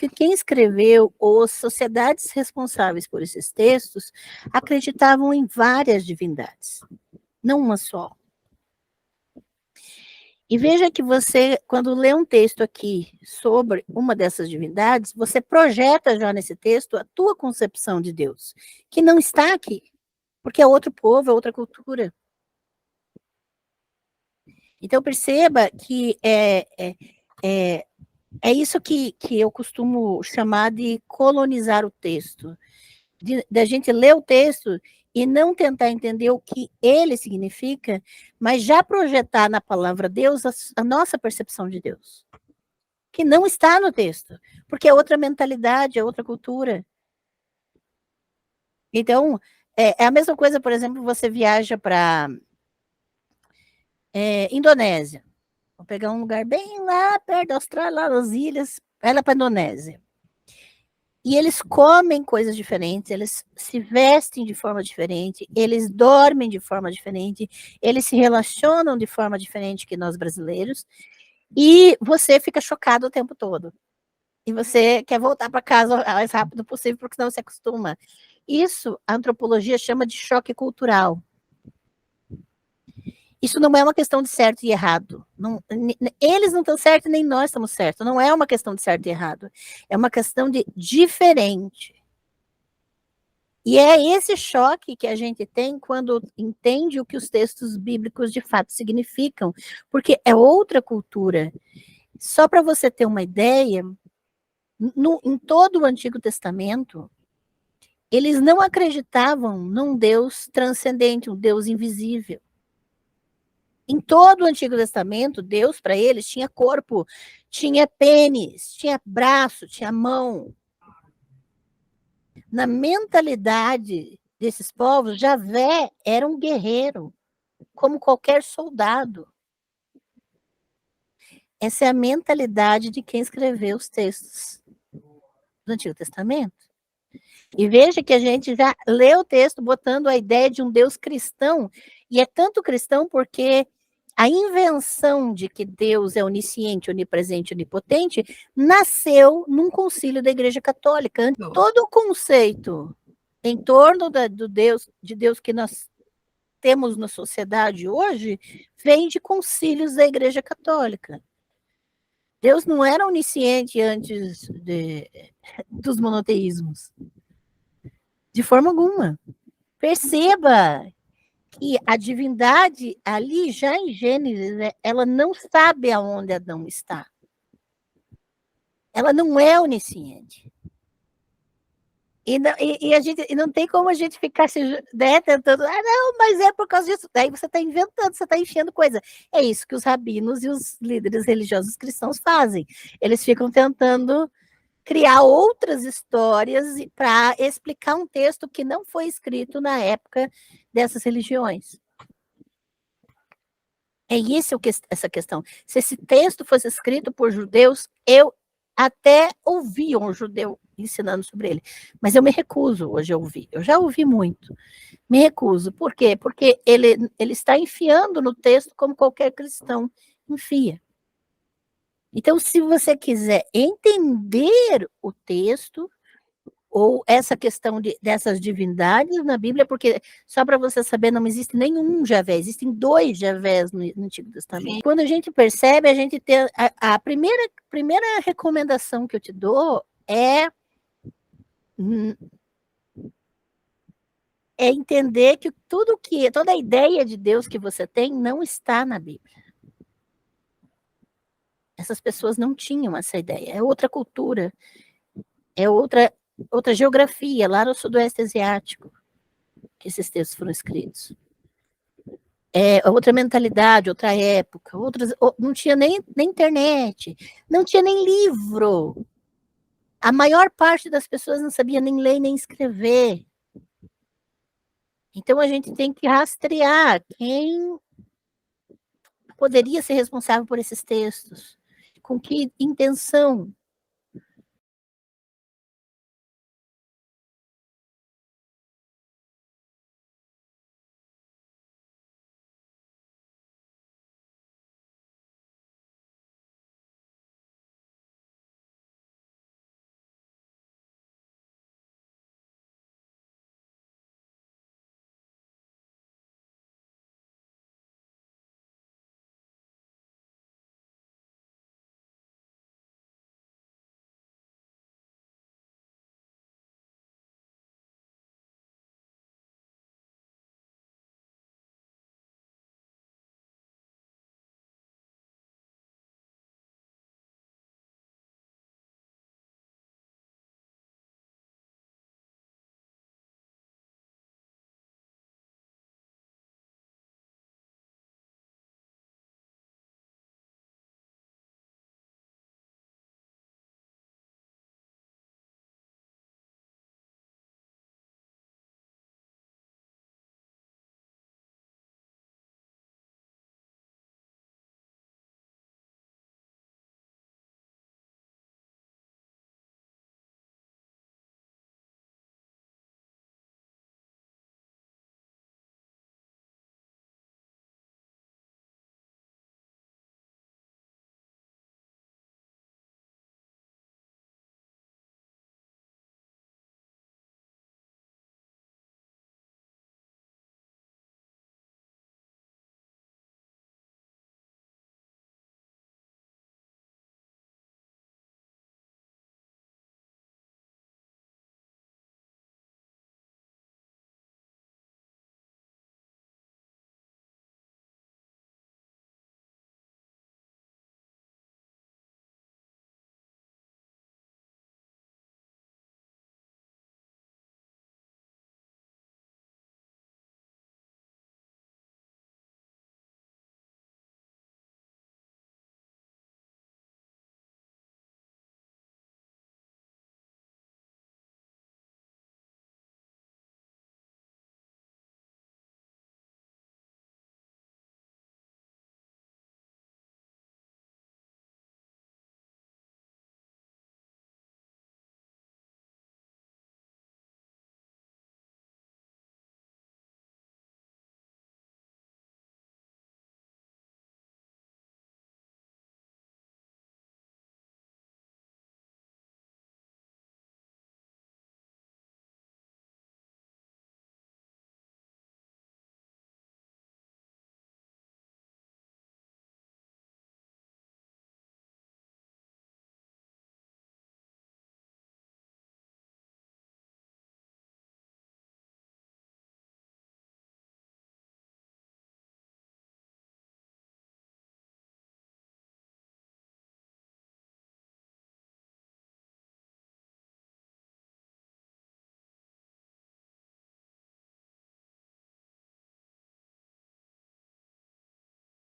que quem escreveu ou as sociedades responsáveis por esses textos acreditavam em várias divindades, não uma só. E veja que você, quando lê um texto aqui sobre uma dessas divindades, você projeta já nesse texto a tua concepção de Deus, que não está aqui, porque é outro povo, é outra cultura. Então, perceba que é isso que eu costumo chamar de colonizar o texto, da gente ler o texto e não tentar entender o que ele significa, mas já projetar na palavra Deus a nossa percepção de Deus, que não está no texto, porque é outra mentalidade, é outra cultura. Então, é a mesma coisa, por exemplo, você viaja para Indonésia. Vou pegar um lugar bem lá perto da Austrália, lá nas ilhas, vai lá para a Indonésia. E eles comem coisas diferentes, eles se vestem de forma diferente, eles dormem de forma diferente, eles se relacionam de forma diferente que nós brasileiros, e você fica chocado o tempo todo. E você quer voltar para casa o mais rápido possível, porque senão você acostuma. Isso a antropologia chama de choque cultural. Isso não é uma questão de certo e errado. Não, eles não estão certos, nem nós estamos certos. Não é uma questão de certo e errado. É uma questão de diferente. E é esse choque que a gente tem quando entende o que os textos bíblicos de fato significam, porque é outra cultura. Só para você ter uma ideia, em todo o Antigo Testamento, eles não acreditavam num Deus transcendente, um Deus invisível. Em todo o Antigo Testamento, Deus, para eles, tinha corpo, tinha pênis, tinha braço, tinha mão. Na mentalidade desses povos, Javé era um guerreiro, como qualquer soldado. Essa é a mentalidade de quem escreveu os textos do Antigo Testamento. E veja que a gente já lê o texto botando a ideia de um Deus cristão, e é tanto cristão porque a invenção de que Deus é onisciente, onipresente, onipotente, nasceu num concílio da Igreja Católica. Todo o conceito em torno de Deus que nós temos na sociedade hoje, vem de concílios da Igreja Católica. Deus não era onisciente antes dos monoteísmos. De forma alguma. Perceba que a divindade ali, já em Gênesis, ela não sabe aonde Adão está. Ela não é onisciente. E não tem como a gente ficar tentando, não, mas é por causa disso. Daí você está inventando, você está enchendo coisa. É isso que os rabinos e os líderes religiosos cristãos fazem. Eles ficam tentando criar outras histórias para explicar um texto que não foi escrito na época dessas religiões. É isso essa questão. Se esse texto fosse escrito por judeus, eu até ouvi um judeu ensinando sobre ele, mas eu me recuso hoje a ouvir. Eu já ouvi muito. Me recuso. Por quê? Porque ele está enfiando no texto como qualquer cristão enfia. Então, se você quiser entender o texto, ou essa questão dessas divindades na Bíblia, porque, só para você saber, não existe nenhum Javé, existem 2 Javés no Antigo Testamento. Sim. Quando a gente percebe, a gente tem a primeira recomendação que eu te dou é entender que toda a ideia de Deus que você tem não está na Bíblia. Essas pessoas não tinham essa ideia, é outra cultura, é outra geografia, lá no Sudoeste Asiático, que esses textos foram escritos. É outra mentalidade, outra época, não tinha nem internet, não tinha nem livro. A maior parte das pessoas não sabia nem ler nem escrever. Então, a gente tem que rastrear quem poderia ser responsável por esses textos, com que intenção.